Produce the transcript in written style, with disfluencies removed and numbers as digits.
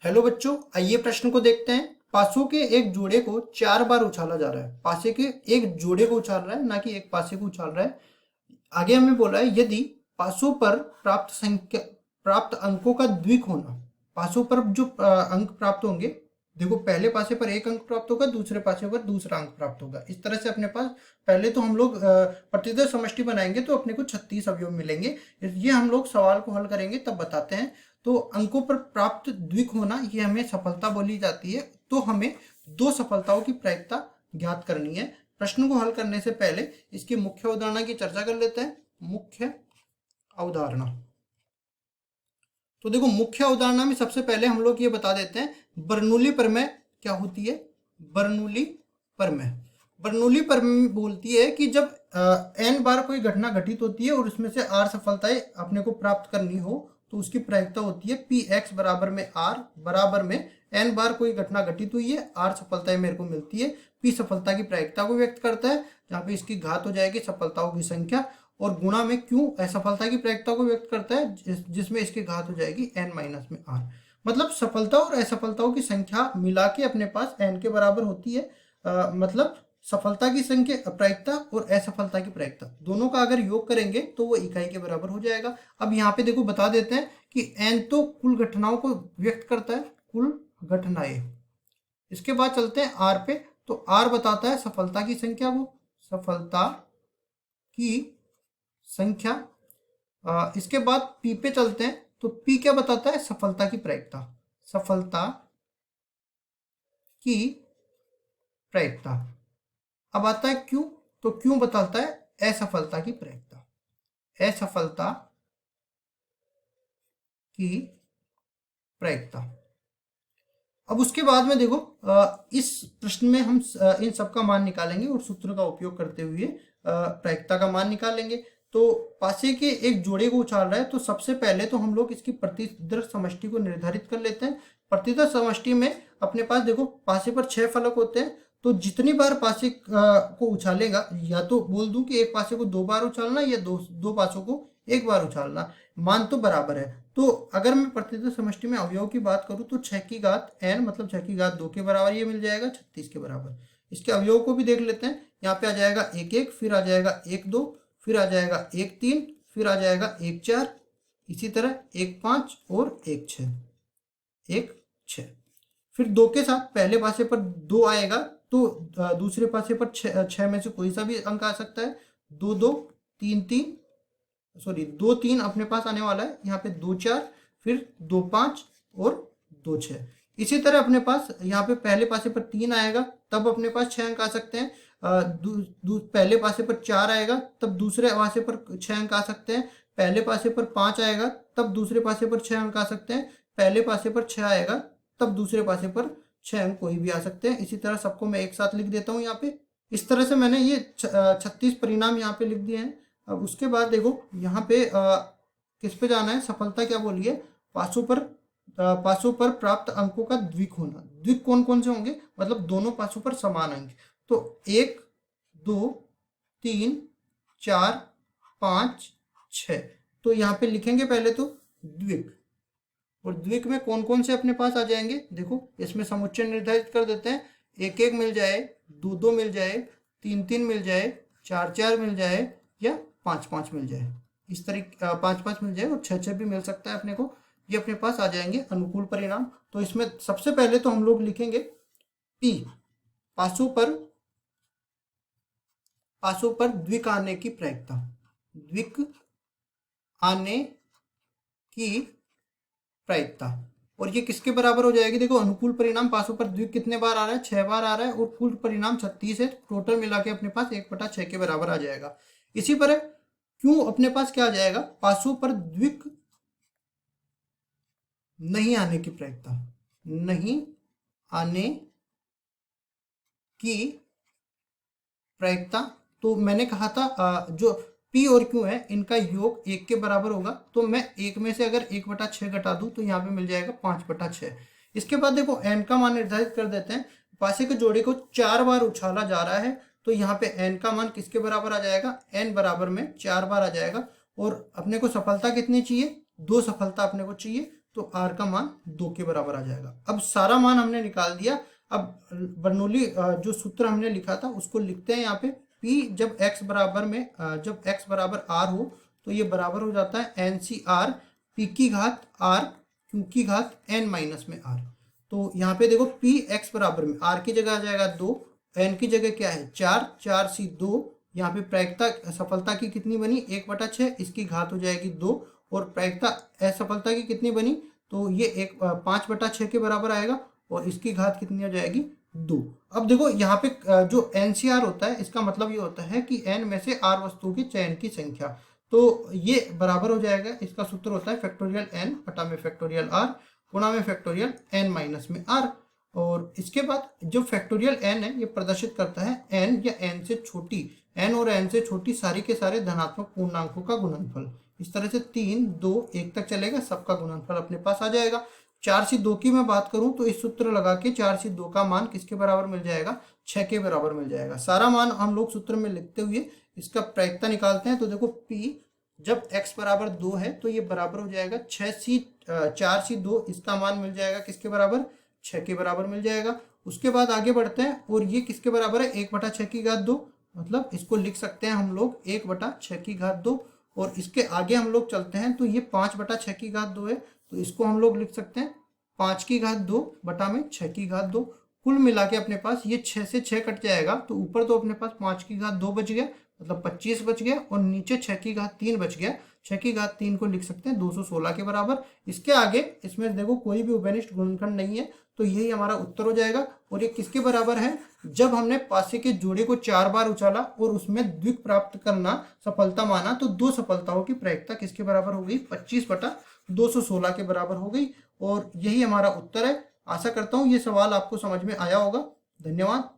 Hello बच्चों, आइए प्रश्न को देखते हैं। पासों के एक जोड़े को 4 बार उछाला जा रहा है। पासे के एक जोड़े को उछाल रहा है, ना कि एक पासे को उछाल रहा है। आगे हमें बोला है यदि पासों पर प्राप्त अंकों का द्विक होना। पासों पर जो अंक प्राप्त होंगे, देखो पहले पासे पर एक अंक प्राप्त होगा, दूसरे पासे पर दूसरा अंक प्राप्त होगा। इस तरह से अपने पास पहले तो हम लोग प्रतिदर समष्टि बनाएंगे तो अपने को 36 अवयव मिलेंगे। ये हम लोग सवाल को हल करेंगे तब बताते हैं। तो अंकों पर प्राप्त द्विक होना, ये हमें सफलता बोली जाती है। तो हमें दो सफलताओं की प्रायिकता ज्ञात करनी है। प्रश्न को हल करने से पहले इसकी मुख्य अवधारणा की चर्चा कर लेते हैं। मुख्य अवधारणा, तो देखो मुख्य अवधारणा में सबसे पहले हम लोग ये बता देते हैं बर्नौली प्रमेय क्या होती है। बर्नौली प्रमेय, बर्नौली प्रमेय बोलती है कि जब n बार कोई घटना घटित होती है और उसमें से r सफलताएं अपने को प्राप्त करनी हो तो उसकी प्रायिकता होती है px बराबर में r बराबर में n बार कोई घटना घटित हुई है, r सफलताएं मेरे को मिलती है। p सफलता की प्रायिकता को व्यक्त करता है, जहाँ पे इसकी घात हो जाएगी सफलताओं की संख्या, और गुणा में q असफलता की प्रायिकता को व्यक्त करता है, जिसमें इसकी घात हो जाएगी n माइनस में r। मतलब सफलता और असफलताओं की संख्या मिला के अपने पास n के बराबर होती है। मतलब सफलता की संख्या प्रायिकता और असफलता की प्रायिकता दोनों का अगर योग करेंगे तो वो इकाई के बराबर हो जाएगा। अब यहाँ पे देखो बता देते हैं कि n तो कुल घटनाओं को व्यक्त करता है, कुल घटनाएं। इसके बाद चलते हैं r पे, तो r बताता है सफलता की संख्या को, सफलता की संख्या। इसके बाद p पे चलते हैं, तो p क्या बताता है, सफलता की प्रायिकता, सफलता की प्रायिकता। अब आता है q, तो q बताता है असफलता की प्रायिकता, असफलता की प्रायिकता। अब उसके बाद में देखो इस प्रश्न में हम इन सब का मान निकालेंगे और सूत्र का उपयोग करते हुए प्रायिकता का मान निकालेंगे। तो पासे के एक जोड़े को उछाल रहा है, तो सबसे पहले तो हम लोग इसकी प्रतिदर समष्टि को निर्धारित कर लेते हैं। प्रतिदर समष्टि में अपने पास देखो पासे पर 6 फलक होते हैं, तो जितनी बार पासे को उछालेगा, या तो बोल दूं कि एक पासे को 2 बार उछालना या दो पासों को 1 बार उछालना, मान तो बराबर है। तो अगर मैं प्रतिदर समष्टि में अवयव की बात करूं तो 6 की घात n मतलब 6 की घात 2 के बराबर ये मिल जाएगा 36 के बराबर। इसके अवयव को भी देख लेते हैं। यहाँ पे आ जाएगा 1 1, फिर आ जाएगा 1 2, फिर आ जाएगा 1 3, फिर आ जाएगा 1 4, इसी तरह 1 5 और 1 6, 1 6। फिर 2 के साथ पहले पासे पर 2 आएगा, तो दूसरे पासे पर 6 में से कोई सा भी अंक आ सकता है। 2 2 3 3, सॉरी 2 3 अपने पास आने वाला है। यहाँ पे 2 4, फिर 2 5 और 2 6। इसी तरह अपने पास यहाँ पे पहले पासे पर 3 आएगा, तब अपने पास 6 अंक आ सकते हैं। पहले पासे पर 4 आएगा, तब दूसरे पासे पर 6 अंक आ सकते हैं। पहले पासे पर 5 आएगा, तब दूसरे पासे पर 6 अंक आ सकते हैं। पहले पासे पर 6 आएगा, तब दूसरे पासे पर 6 अंक कोई भी आ सकते हैं। इसी तरह सबको मैं एक साथ लिख देता हूँ यहाँ पे। इस तरह से मैंने ये 36 परिणाम यहाँ पे लिख दिए हैं। अब उसके बाद देखो यहाँ पे किस पे जाना है, सफलता क्या बोली है, पासों पर प्राप्त अंकों का द्विक होना। द्विक कौन कौन से होंगे, मतलब दोनों पासों पर समान अंक। तो 1 2 3 4 5 6, तो यहाँ पे लिखेंगे पहले तो द्विक। और द्विक में कौन कौन से अपने पास आ जाएंगे, देखो इसमें समुच्चय निर्धारित कर देते हैं। 1 1 मिल जाए, 2 2 मिल जाए, 3 3 मिल जाए, 4 4 मिल जाए, या 5 5 मिल जाए। इस तरीके 5 5 मिल जाए और 6 6 भी मिल सकता है अपने को। ये अपने पास आ जाएंगे अनुकूल परिणाम। तो इसमें सबसे पहले तो हम लोग लिखेंगे p, पासों पर द्विक आने की प्रायिकता, द्विक आने की प्रायिकता। और ये किसके बराबर हो जाएगी, देखो अनुकूल परिणाम पासों पर द्विक कितने बार आ रहा है, 6 बार आ रहा है, और कुल परिणाम 36 है। टोटल मिला के अपने पास 1/6 के बराबर आ जाएगा। इसी पर क्यों अपने पास क्या आ जाएगा, पासों पर द्विक नहीं आने की प्रायिकता, नहीं आने की प्रायिकता। तो मैंने कहा था जो p और q है इनका योग 1 के बराबर होगा। तो मैं 1 में से अगर 1/6 घटा दूं तो यहाँ पे मिल जाएगा 5/6। इसके बाद देखो n का मान निर्धारित कर देते हैं। पासे के जोड़े को 4 बार उछाला जा रहा है, तो यहाँ पे n का मान किसके बराबर आ जाएगा, n बराबर में 4 बार आ जाएगा। और अपने को सफलता कितनी चाहिए, 2 सफलता अपने को चाहिए। तो r का मान 2 के बराबर आ जाएगा। अब सारा मान हमने निकाल दिया। अब बर्नौली जो सूत्र हमने लिखा था उसको लिखते हैं यहाँ पे। p जब x बराबर में जब x बराबर r हो तो ये बराबर हो जाता है NCr p की घात r q की घात n माइनस में r। तो यहाँ पे देखो p x बराबर में r की जगह आ जाएगा 2, n की जगह क्या है 4, 4 सी 2। यहाँ पे प्रायिकता सफलता की कितनी बनी 1/6, इसकी घात हो जाएगी 2। और प्रायिकता असफलता की कितनी बनी, तो ये 5/6 के बराबर आएगा और इसकी घात कितनी हो जाएगी 2। अब देखो यहाँ पे जो NCR होता है इसका मतलब ये होता है कि n में से r वस्तुओं के चयन की संख्या। तो ये बराबर हो जाएगा, इसका सूत्र होता है फैक्टोरियल n बटा में फैक्टोरियल r गुणा में फैक्टोरियल n माइनस में r। और इसके बाद जो फैक्टोरियल n है ये प्रदर्शित करता है n या n से छोटी, n और n से छोटी सारी के सारे धनात्मक पूर्णांकों का गुणनफल। इस तरह से 3, 2, 1 तक चलेगा, सबका गुणनफल अपने पास आ जाएगा। 4 से 2 की मैं बात करूं तो इस सूत्र लगा के 4 से 2 का मान किसके बराबर मिल जाएगा 6 के बराबर मिल जाएगा। सारा मान हम लोग सूत्र में लिखते हुए इसका प्रायिकता निकालते हैं। तो देखो p जब x बराबर 2 है तो ये बराबर हो जाएगा 4 से 2, इसका मान मिल जाएगा किसके बराबर 6 के बराबर मिल जाएगा। उसके बाद आगे बढ़ते हैं और ये किसके बराबर है 1/6 की घात 2, मतलब इसको लिख सकते हैं हम लोग 1/6 की घात 2। और इसके आगे हम लोग चलते हैं तो ये 5/6 की घात 2 है, तो इसको हम लोग लिख सकते हैं 5 की घात 2 बटा में 6 की घात 2। कुल मिला के अपने पास ये 6 से 6 कट जाएगा, तो ऊपर तो अपने पास 5 की घात 2 बच गया, मतलब 25 बच गया, और नीचे 6 की घात 3 बच गया। 6 की घात 3 को लिख सकते हैं 216 के बराबर। इसके आगे इसमें देखो कोई भी उभयनिष्ठ गुणनखंड नहीं है, तो यही हमारा उत्तर हो जाएगा। और ये किसके बराबर है, जब हमने पासे के जोड़े को 4 बार उछाला और उसमें द्विक प्राप्त करना सफलता माना, तो 2 सफलताओं की प्रायिकता किसके बराबर हो गई 25/216 के बराबर हो गई। और यही हमारा उत्तर है। आशा करता हूँ ये सवाल आपको समझ में आया होगा। धन्यवाद।